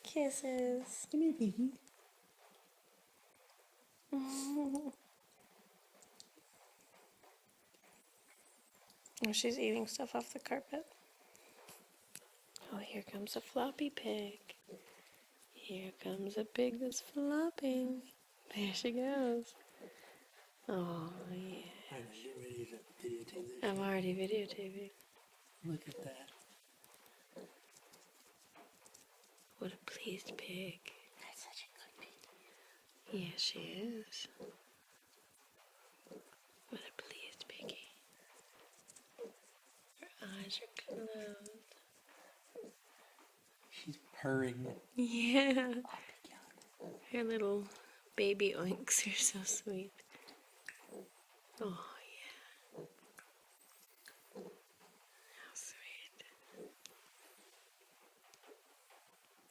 Kisses. Come here, Piggy. Oh, she's eating stuff off the carpet. Oh, here comes a floppy pig. Here comes a pig that's flopping. There she goes. Oh, yeah. Alright, then get ready to videotape this. I'm already videotaping. Look at that. What a pleased pig. That's such a good pig. Yeah, she is. What a pleased piggy. Her eyes are closed. She's purring. Yeah. Oh, Piggy. Her little baby oinks are so sweet. Oh,